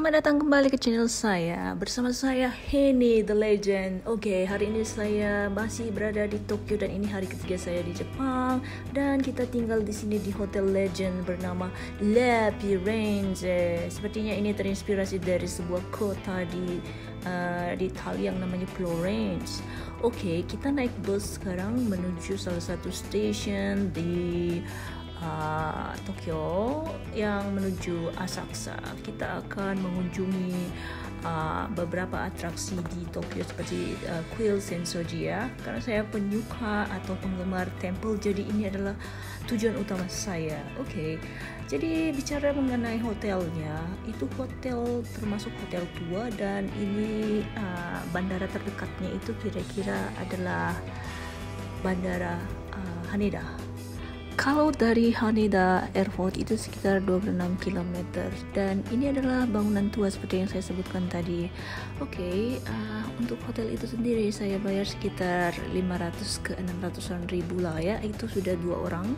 Selamat datang kembali ke channel saya. Bersama saya Henny the Legend. Oke, hari ini saya masih berada di Tokyo dan ini hari ketiga saya di Jepang dan kita tinggal di sini di Hotel Legend bernama La Firenze. Sepertinya ini terinspirasi dari sebuah kota di Italia yang namanya Florence. Oke, kita naik bus sekarang menuju salah satu stasiun di Tokyo yang menuju Asakusa. Kita akan mengunjungi beberapa atraksi di Tokyo seperti Kuil Sensoji ya. Karena saya penyuka atau penggemar temple, jadi ini adalah tujuan utama saya. Oke. Jadi bicara mengenai hotelnya, itu hotel termasuk hotel tua dan ini bandara terdekatnya itu kira-kira adalah bandara Haneda. Kalau dari Haneda Airport itu sekitar 26 km dan ini adalah bangunan tua seperti yang saya sebutkan tadi. Oke, untuk hotel itu sendiri saya bayar sekitar 500 ke 600-an ribu lah ya. Itu sudah 2 orang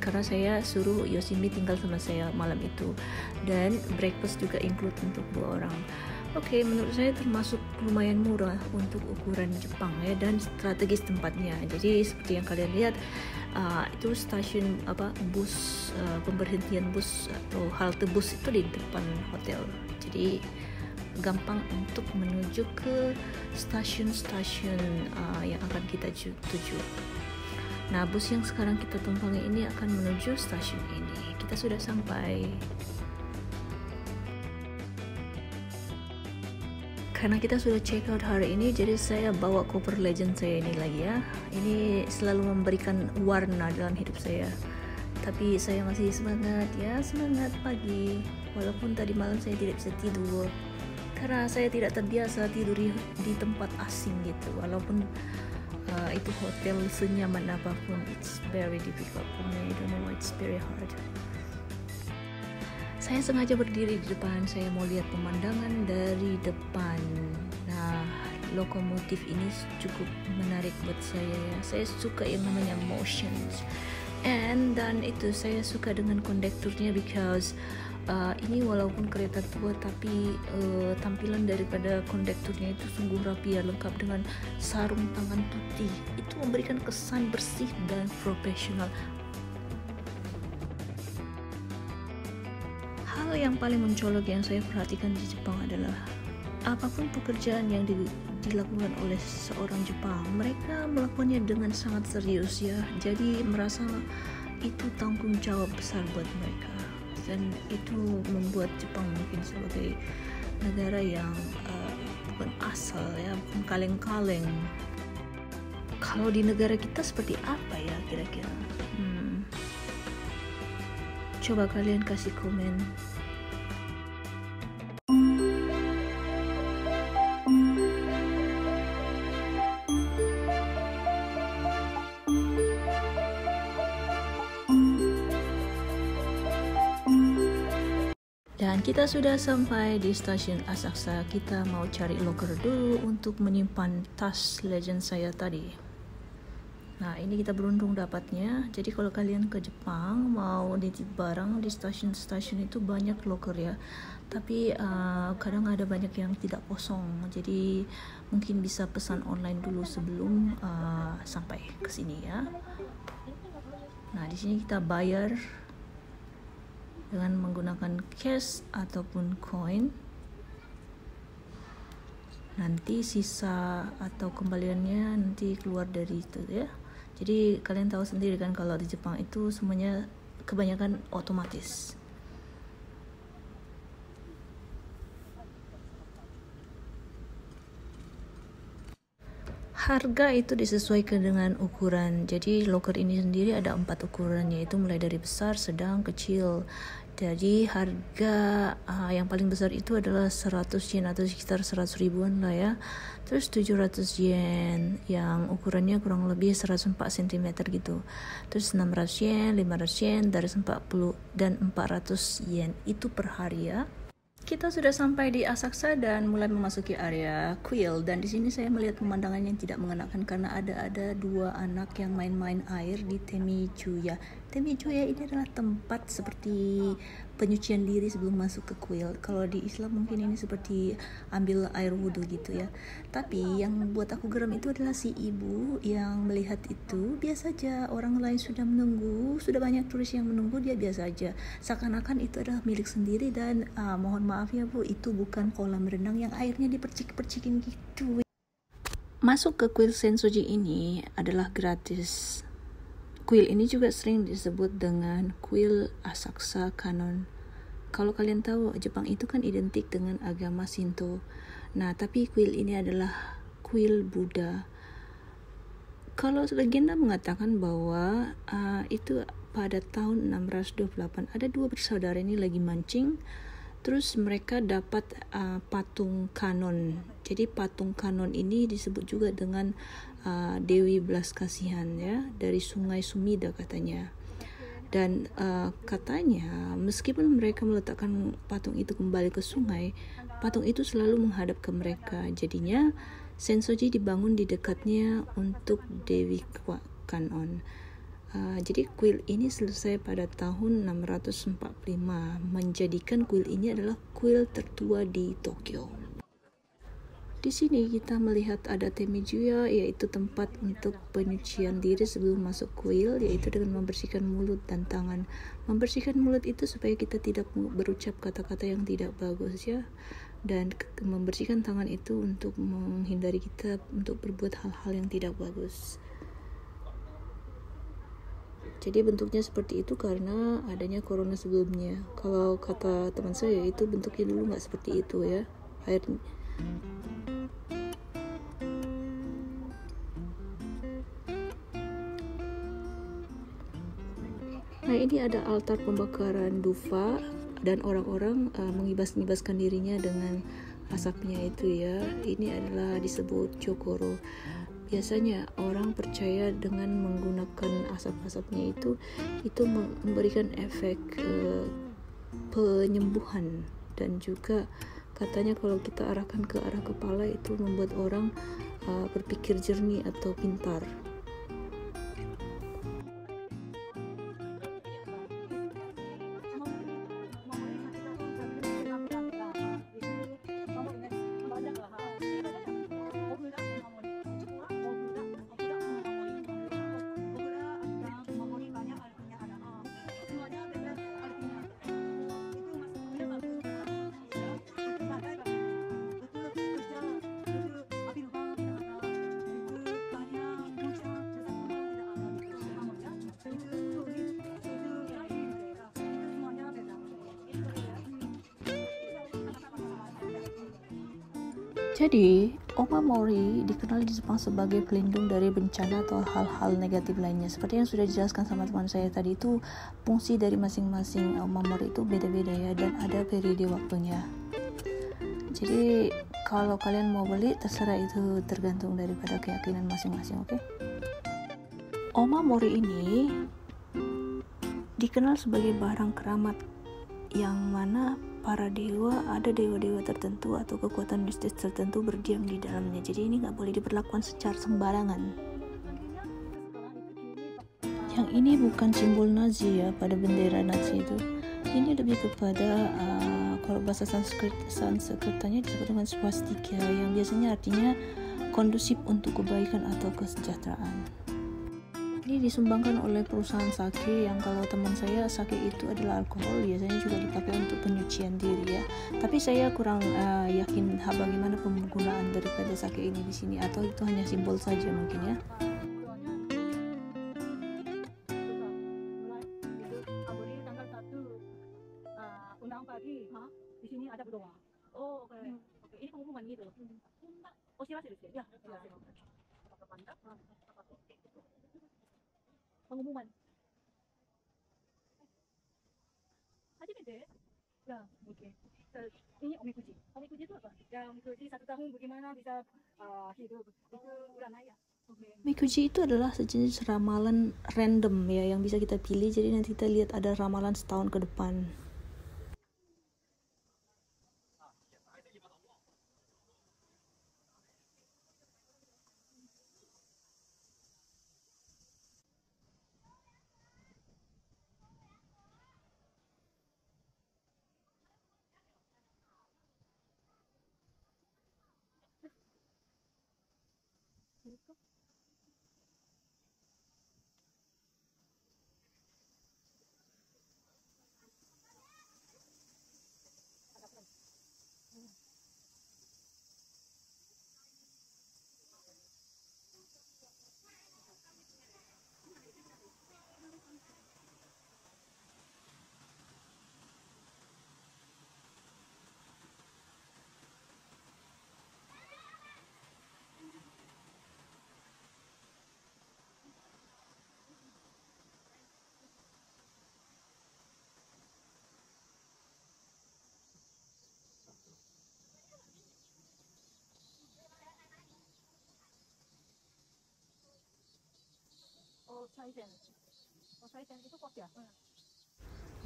karena saya suruh Yoshimi tinggal sama saya malam itu dan breakfast juga include untuk 2 orang. Oke, menurut saya termasuk lumayan murah untuk ukuran Jepang ya dan strategis tempatnya. Jadi seperti yang kalian lihat itu stasiun bus pemberhentian bus atau halte bus itu di depan hotel. Jadi gampang untuk menuju ke stasiun-stasiun yang akan kita tuju. Nah, bus yang sekarang kita tumpangi ini akan menuju stasiun ini. Kita sudah sampai. Karena kita sudah check out hari ini, jadi saya bawa cover legend saya ini lagi ya. Ini selalu memberikan warna dalam hidup saya. Tapi saya masih semangat ya, semangat pagi. Walaupun tadi malam saya tidak bisa tidur. Karena saya tidak terbiasa tidur di tempat asing gitu. Walaupun itu hotel senyaman apapun, it's very difficult for me. I don't know why it's very hard. Saya sengaja berdiri di depan, saya mau lihat pemandangan dari depan. Nah, lokomotif ini cukup menarik buat saya ya. Saya suka yang namanya motions. Dan itu saya suka dengan kondekturnya because ini walaupun kereta tua tapi tampilan daripada kondekturnya itu sungguh rapi ya, lengkap dengan sarung tangan putih. Itu memberikan kesan bersih dan profesional. Hal yang paling mencolok yang saya perhatikan di Jepang adalah apapun pekerjaan yang dilakukan oleh seorang Jepang, mereka melakukannya dengan sangat serius ya. Jadi merasa itu tanggung jawab besar buat mereka dan itu membuat Jepang mungkin sebagai negara yang bukan asal ya, bukan kaleng-kaleng. Kalau di negara kita seperti apa ya kira-kira? Coba kalian kasih komen. Dan kita sudah sampai di stasiun Asakusa. Kita mau cari locker dulu untuk menyimpan tas legend saya tadi. Nah, ini kita beruntung dapatnya. Jadi kalau kalian ke Jepang mau nitip barang di stasiun-stasiun itu banyak locker ya. Tapi kadang ada banyak yang tidak kosong. Jadi mungkin bisa pesan online dulu sebelum sampai ke sini ya. Nah, di sini kita bayar dengan menggunakan cash ataupun koin. Nanti sisa atau kembaliannya nanti keluar dari itu ya. Jadi kalian tahu sendiri kan kalau di Jepang itu semuanya kebanyakan otomatis. Harga itu disesuaikan dengan ukuran. Jadi locker ini sendiri ada 4 ukuran, yaitu mulai dari besar, sedang, kecil. Jadi harga yang paling besar itu adalah 100 yen atau sekitar 100 ribuan lah ya. Terus 700 yen yang ukurannya kurang lebih 104 cm gitu. Terus 600 yen, 500 yen, 240 dan 400 yen itu per hari ya. Kita sudah sampai di Asakusa dan mulai memasuki area kuil, dan di sini saya melihat pemandangan yang tidak mengenakan karena ada 2 anak yang main-main air di Temijuya. Temejuya ini adalah tempat seperti penyucian diri sebelum masuk ke kuil. Kalau di Islam mungkin ini seperti ambil air wudhu gitu ya. Tapi yang buat aku geram itu adalah si ibu yang melihat itu biasa aja. Orang lain sudah menunggu, sudah banyak turis yang menunggu, dia biasa aja. Seakan-akan itu adalah milik sendiri dan mohon maaf ya Bu, itu bukan kolam renang yang airnya dipercik-percikin gitu. Masuk ke kuil Sensoji ini adalah gratis. Kuil ini juga sering disebut dengan kuil Asakusa Kanon. Kalau kalian tahu, Jepang itu kan identik dengan agama Shinto. Nah, tapi kuil ini adalah kuil Buddha. Kalau legenda mengatakan bahwa itu pada tahun 628 ada dua bersaudara ini lagi mancing. Terus mereka dapat patung Kanon. Jadi patung Kanon ini disebut juga dengan Dewi Belas Kasihan ya, dari Sungai Sumida katanya. Dan katanya meskipun mereka meletakkan patung itu kembali ke sungai, patung itu selalu menghadap ke mereka. Jadinya Sensoji dibangun di dekatnya untuk Dewi Kanon. Jadi kuil ini selesai pada tahun 645, menjadikan kuil ini adalah kuil tertua di Tokyo. Di sini kita melihat ada Temejuya, yaitu tempat untuk penyucian diri sebelum masuk kuil, yaitu dengan membersihkan mulut dan tangan. Membersihkan mulut itu supaya kita tidak berucap kata-kata yang tidak bagus ya. Dan membersihkan tangan itu untuk menghindari kita untuk berbuat hal-hal yang tidak bagus. Jadi bentuknya seperti itu karena adanya corona sebelumnya. Kalau kata teman saya itu bentuknya dulu nggak seperti itu ya. Airnya. Nah, ini ada altar pembakaran dufa dan orang-orang mengibas-ngibaskan dirinya dengan asapnya itu ya. Ini adalah disebut Chokoro. Biasanya orang percaya dengan menggunakan asap-asapnya itu memberikan efek penyembuhan, dan juga katanya kalau kita arahkan ke arah kepala itu membuat orang berpikir jernih atau pintar. Jadi, Omamori dikenal di Jepang sebagai pelindung dari bencana atau hal-hal negatif lainnya. Seperti yang sudah dijelaskan sama teman saya tadi, itu fungsi dari masing-masing Omamori itu beda-beda ya, dan ada periode waktunya. Jadi, kalau kalian mau beli, terserah, itu tergantung daripada keyakinan masing-masing, oke? Omamori ini dikenal sebagai barang keramat yang mana para dewa, ada dewa-dewa tertentu atau kekuatan mistis tertentu berdiam di dalamnya. Jadi ini nggak boleh diperlakukan secara sembarangan. Yang ini bukan simbol Nazi ya, pada bendera Nazi itu. Ini lebih kepada kalau bahasa Sanskertanya disebut dengan swastika, yang biasanya artinya kondusif untuk kebaikan atau kesejahteraan. Ini disumbangkan oleh perusahaan sake, yang kalau teman saya sake itu adalah alkohol, biasanya juga dipakai untuk penyucian diri ya. Tapi saya kurang yakin bagaimana penggunaan daripada sake ini di sini, atau itu hanya simbol saja mungkin ya. Di sini ada berdoa. Oh, oke. Oke, ini pengumuman gitu. Oh, siapa sih? Ya, pengumuman. Ya, oke. Ini omikuji. Omikuji itu apa? Ya, omikuji 1 tahun bagaimana bisa hidup. Itu uranaya. Mikuji itu adalah sejenis ramalan random ya, yang bisa kita pilih. Jadi nanti kita lihat ada ramalan setahun ke depan.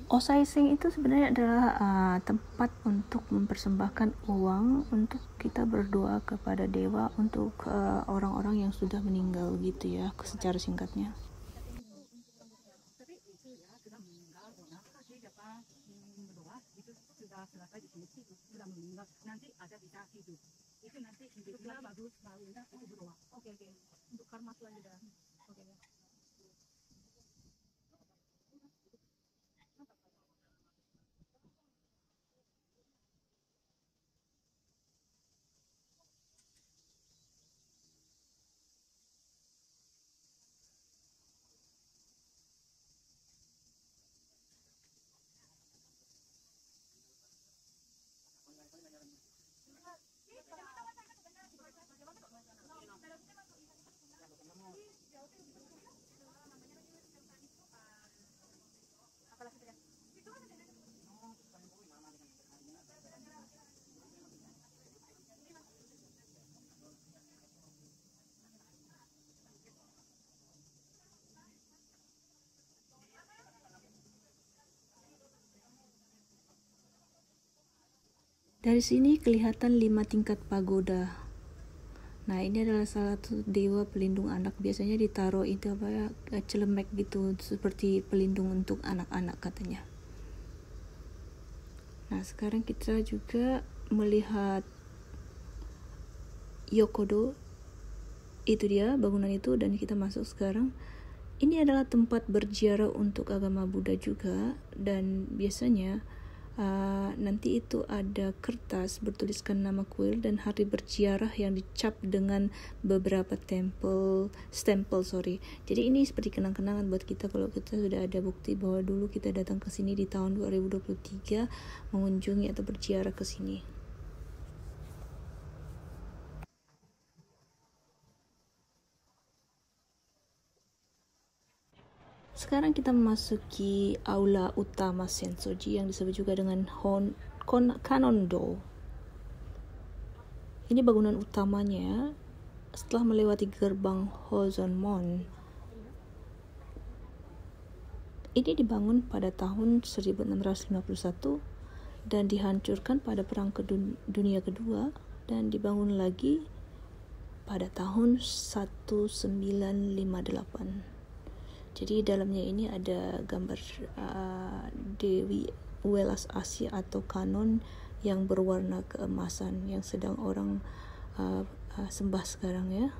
Osaising itu sebenarnya adalah tempat untuk mempersembahkan uang untuk kita berdoa kepada dewa untuk orang-orang yang sudah meninggal gitu ya, secara singkatnya. Dari sini kelihatan 5 tingkat pagoda. Nah, ini adalah salah satu dewa pelindung anak. Biasanya ditaruh itu celemek gitu, seperti pelindung untuk anak-anak katanya. Nah, sekarang kita juga melihat Yokodo. Itu dia bangunan itu, dan kita masuk sekarang. Ini adalah tempat berziarah untuk agama Buddha juga, dan biasanya nanti itu ada kertas bertuliskan nama kuil dan hari berziarah yang dicap dengan beberapa stempel. Jadi ini seperti kenang-kenangan buat kita kalau kita sudah ada bukti bahwa dulu kita datang ke sini di tahun 2023 mengunjungi atau berziarah ke sini. Sekarang kita memasuki aula utama Sensoji yang disebut juga dengan Kanondo. Ini bangunan utamanya. Setelah melewati gerbang Hozonmon, ini dibangun pada tahun 1651 dan dihancurkan pada Perang Dunia Kedua dan dibangun lagi pada tahun 1958. Jadi dalamnya ini ada gambar Dewi Welas Asih atau Kanon yang berwarna keemasan yang sedang orang sembah sekarang ya.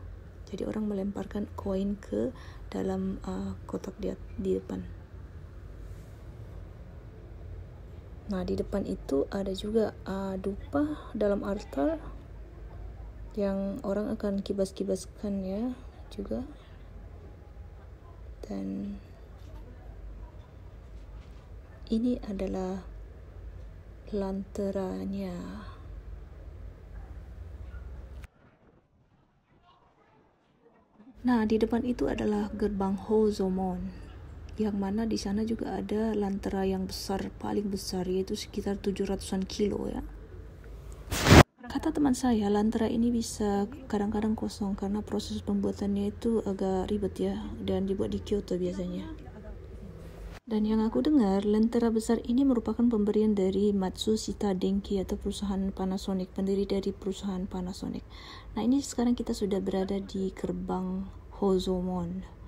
Jadi orang melemparkan koin ke dalam kotak di depan. Nah, di depan itu ada juga dupa dalam altar yang orang akan kibas-kibaskan ya juga. Dan ini adalah lanteranya. Nah, di depan itu adalah gerbang Hozomon, yang mana di sana juga ada lantera yang besar, paling besar, yaitu sekitar 700-an kilo ya. Kata teman saya, lantera ini bisa kadang-kadang kosong karena proses pembuatannya itu agak ribet ya, dan dibuat di Kyoto biasanya. Dan yang aku dengar, lentera besar ini merupakan pemberian dari Matsushita Denki atau perusahaan Panasonic, pendiri dari perusahaan Panasonic. Nah, ini sekarang kita sudah berada di gerbang Hozomon.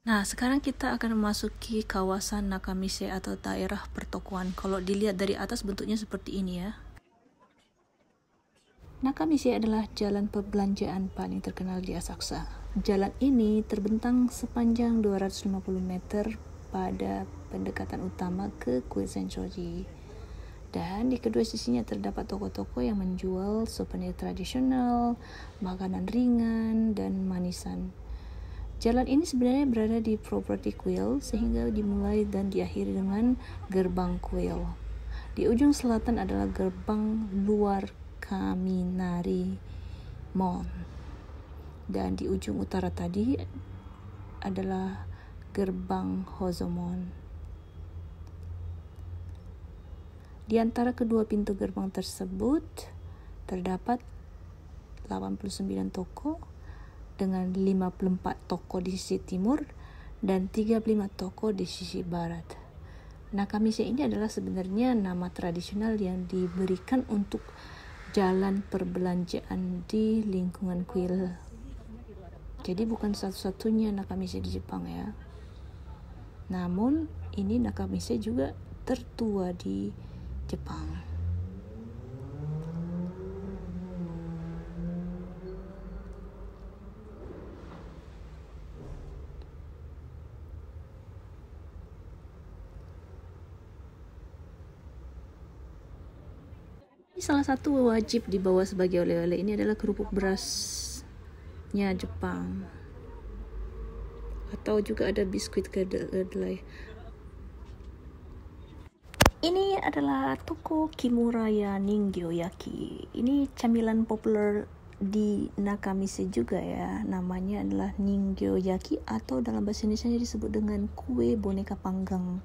Nah, sekarang kita akan memasuki kawasan Nakamise atau daerah pertokoan. Kalau dilihat dari atas bentuknya seperti ini ya. Nakamise adalah jalan perbelanjaan paling terkenal di Asakusa. Jalan ini terbentang sepanjang 250 meter pada pendekatan utama ke Kuisen Shoji. Dan di kedua sisinya terdapat toko-toko yang menjual souvenir tradisional, makanan ringan, dan manisan. Jalan ini sebenarnya berada di properti kuil sehingga dimulai dan diakhiri dengan gerbang kuil. Di ujung selatan adalah gerbang luar Kaminari Mon. Dan di ujung utara tadi adalah gerbang Hozomon. Di antara kedua pintu gerbang tersebut terdapat 89 toko dengan 54 toko di sisi timur dan 35 toko di sisi barat. Nakamise ini adalah sebenarnya nama tradisional yang diberikan untuk jalan perbelanjaan di lingkungan kuil. Jadi bukan satu-satunya Nakamise di Jepang ya. Namun ini Nakamise juga tertua di Jepang. Salah satu wajib dibawa sebagai oleh-oleh ini adalah kerupuk berasnya Jepang, atau juga ada biskuit kedelai. Ini adalah toko Kimuraya Ningyo-yaki. Ini camilan populer di Nakamise juga ya. Namanya adalah Ningyo-yaki atau dalam bahasa Indonesia disebut dengan kue boneka panggang.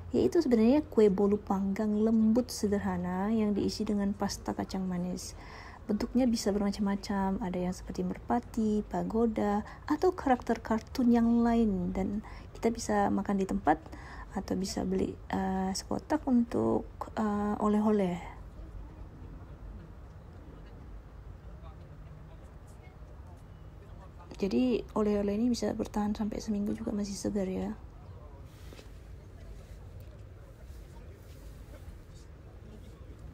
Yaitu sebenarnya kue bolu panggang lembut sederhana yang diisi dengan pasta kacang manis. Bentuknya bisa bermacam-macam, ada yang seperti merpati, pagoda, atau karakter kartun yang lain. Dan kita bisa makan di tempat atau bisa beli sekotak untuk oleh-oleh. Jadi oleh-oleh ini bisa bertahan sampai seminggu juga masih segar ya.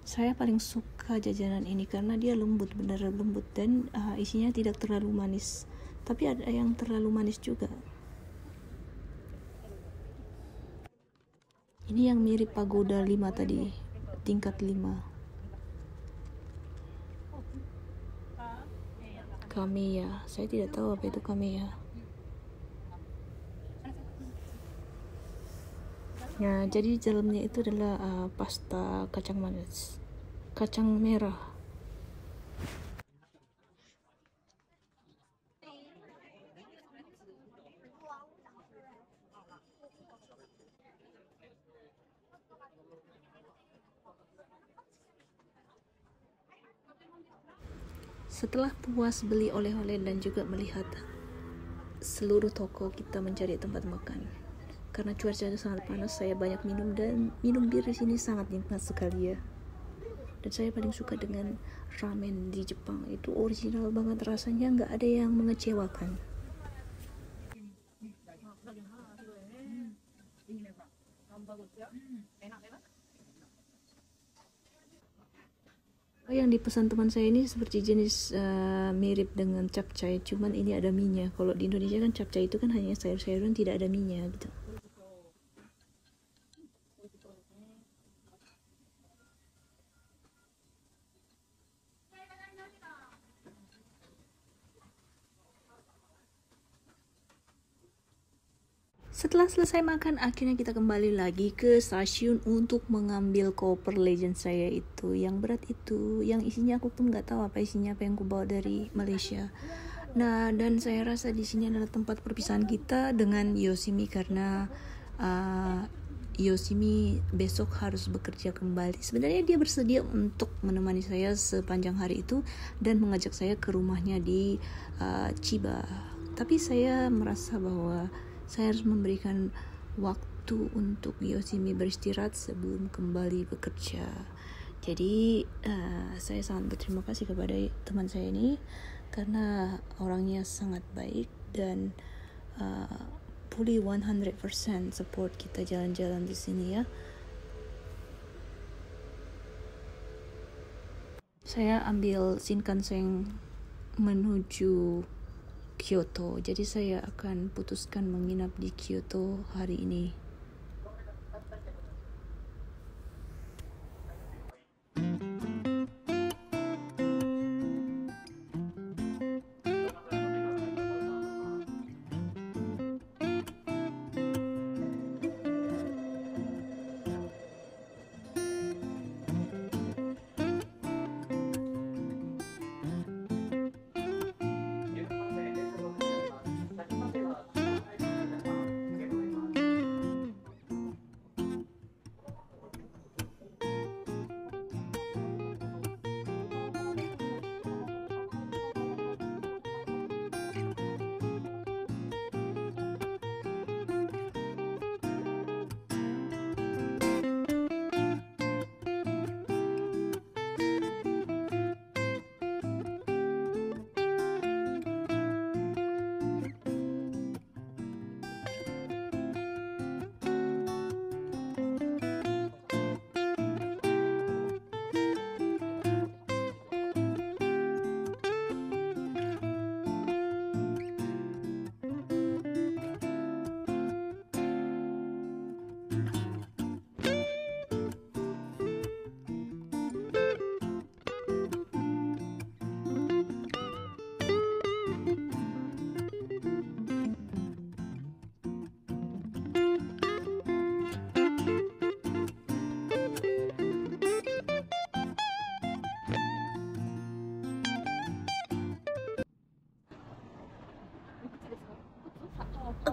Saya paling suka jajanan ini karena dia lembut, benar lembut, dan isinya tidak terlalu manis. Tapi ada yang terlalu manis juga. Ini yang mirip pagoda 5 tadi, tingkat 5. Kamiya, saya tidak tahu apa itu Kamiya. Ya, jadi dalamnya itu adalah pasta kacang manis, kacang merah. Setelah puas beli oleh-oleh dan juga melihat seluruh toko, kita mencari tempat makan. Karena cuacanya sangat panas, saya banyak minum, dan minum bir di sini sangat nikmat sekali ya. Dan saya paling suka dengan ramen di Jepang, itu original banget rasanya, nggak ada yang mengecewakan. Yang dipesan teman saya ini seperti jenis mirip dengan capcay, cuman ini ada mie-nya. Kalau di Indonesia kan capcay itu kan hanya sayur-sayuran, tidak ada mie-nya gitu. Setelah selesai makan, akhirnya kita kembali lagi ke stasiun untuk mengambil koper legend saya itu, yang berat itu, yang isinya aku pun nggak tahu apa isinya, apa yang aku bawa dari Malaysia. Nah, dan saya rasa di sini adalah tempat perpisahan kita dengan Yoshimi, karena Yoshimi besok harus bekerja kembali. Sebenarnya dia bersedia untuk menemani saya sepanjang hari itu dan mengajak saya ke rumahnya di Chiba. Tapi saya merasa bahwa saya harus memberikan waktu waktu untuk Yoshimi beristirahat sebelum kembali bekerja. Jadi saya sangat berterima kasih kepada teman saya ini karena orangnya sangat baik dan fully 100% support kita jalan-jalan di sini ya. Saya ambil Shinkansen menuju Kyoto, jadi saya akan putuskan menginap di Kyoto hari ini.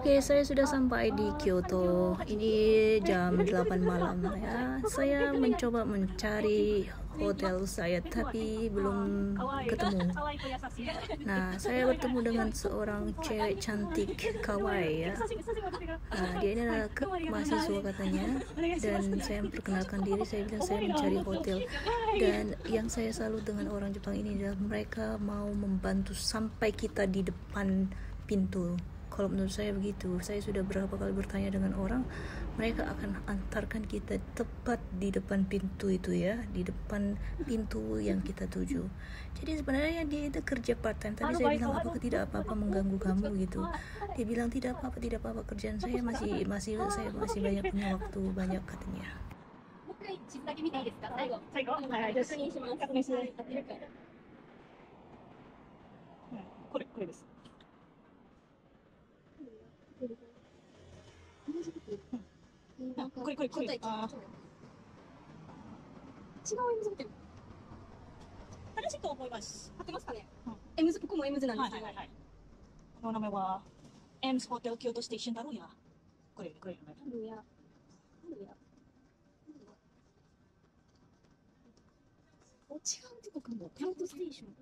Oke, saya sudah sampai di Kyoto. Ini jam 8 malam ya. Saya mencoba mencari hotel saya tapi belum ketemu. Nah, saya bertemu dengan seorang cewek cantik kawaii ya. Dia ini adalah mahasiswa katanya dan saya memperkenalkan diri, saya bilang saya mencari hotel. Dan yang saya salut dengan orang Jepang ini adalah mereka mau membantu sampai kita di depan pintu. Kalau menurut saya begitu, saya sudah berapa kali bertanya dengan orang, mereka akan antarkan kita tepat di depan pintu itu ya, di depan pintu yang kita tuju. Jadi sebenarnya dia itu kerja part time, tapi saya bilang apakah tidak apa-apa mengganggu kamu gitu. Dia bilang tidak apa-apa, kerjaan saya masih banyak punya waktu banyak katanya. 正しいと思います。合ってますかね。エムズ、ここもエムズなんですけど。はいはいはい。この名前はエムズホテル京都ステーションだろうや。これの名前。タルヤ。お、違うとこかも。京都ステーション。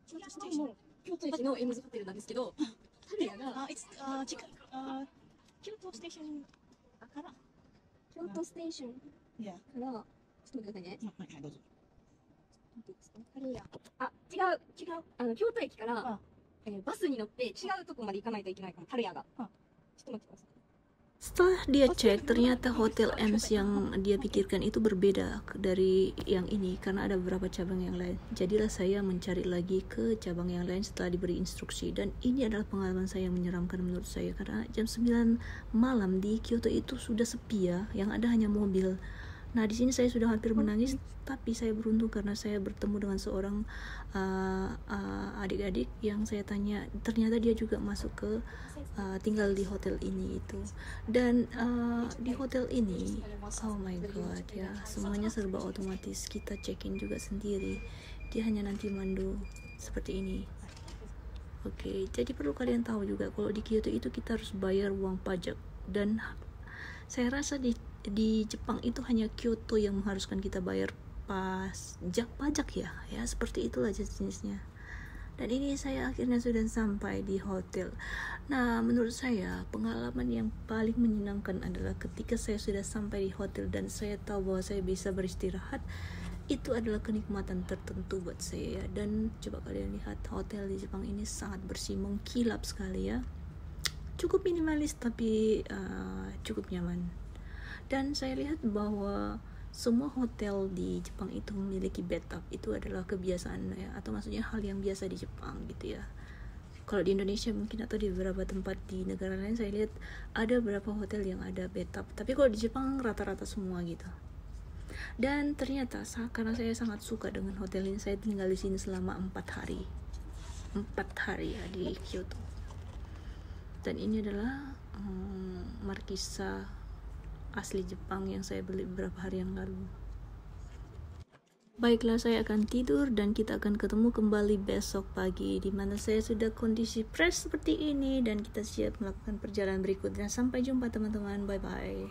京都ステーション。京都駅のエムズホテルなんですけど、タルヤが。京都ステーションから。京都ステーション。いや。から、ちょっと待ってくださいね。はいはいどうぞ。タルヤ。あ、違う。京都駅から、バスに乗って違うとこまで行かないといけないかも。タルヤが。ちょっと待ってください。Setelah dia cek, ternyata hotel Ems yang dia pikirkan itu berbeda dari yang ini karena ada beberapa cabang yang lain. Jadilah saya mencari lagi ke cabang yang lain setelah diberi instruksi. Dan ini adalah pengalaman saya yang menyeramkan menurut saya karena jam 9 malam di Kyoto itu sudah sepi ya, yang ada hanya mobil. Nah, di sini saya sudah hampir menangis, tapi saya beruntung karena saya bertemu dengan seorang adik-adik yang saya tanya, ternyata dia juga masuk ke tinggal di hotel ini itu. Dan di hotel ini, oh my god ya, semuanya serba otomatis. Kita check-in juga sendiri. Dia hanya nanti mandu seperti ini. Oke, jadi perlu kalian tahu juga kalau di Kyoto itu kita harus bayar uang pajak, dan saya rasa di Jepang itu hanya Kyoto yang mengharuskan kita bayar pajak ya seperti itulah jenisnya. Dan ini saya akhirnya sudah sampai di hotel. Nah, menurut saya pengalaman yang paling menyenangkan adalah ketika saya sudah sampai di hotel dan saya tahu bahwa saya bisa beristirahat. Itu adalah kenikmatan tertentu buat saya. Dan coba kalian lihat, hotel di Jepang ini sangat bersih, mengkilap sekali ya. Cukup minimalis tapi cukup nyaman. Dan saya lihat bahwa semua hotel di Jepang itu memiliki bathtub. Itu adalah kebiasaan ya, atau maksudnya hal yang biasa di Jepang gitu ya. Kalau di Indonesia mungkin atau di beberapa tempat di negara lain saya lihat ada beberapa hotel yang ada bathtub. Tapi kalau di Jepang rata-rata semua gitu. Dan ternyata karena saya sangat suka dengan hotel ini, saya tinggal di sini selama 4 hari. 4 hari ya di Kyoto. Dan ini adalah markisa asli Jepang yang saya beli beberapa hari yang lalu. Baiklah, saya akan tidur dan kita akan ketemu kembali besok pagi, di mana saya sudah kondisi fresh seperti ini dan kita siap melakukan perjalanan berikutnya. Sampai jumpa teman-teman, bye bye.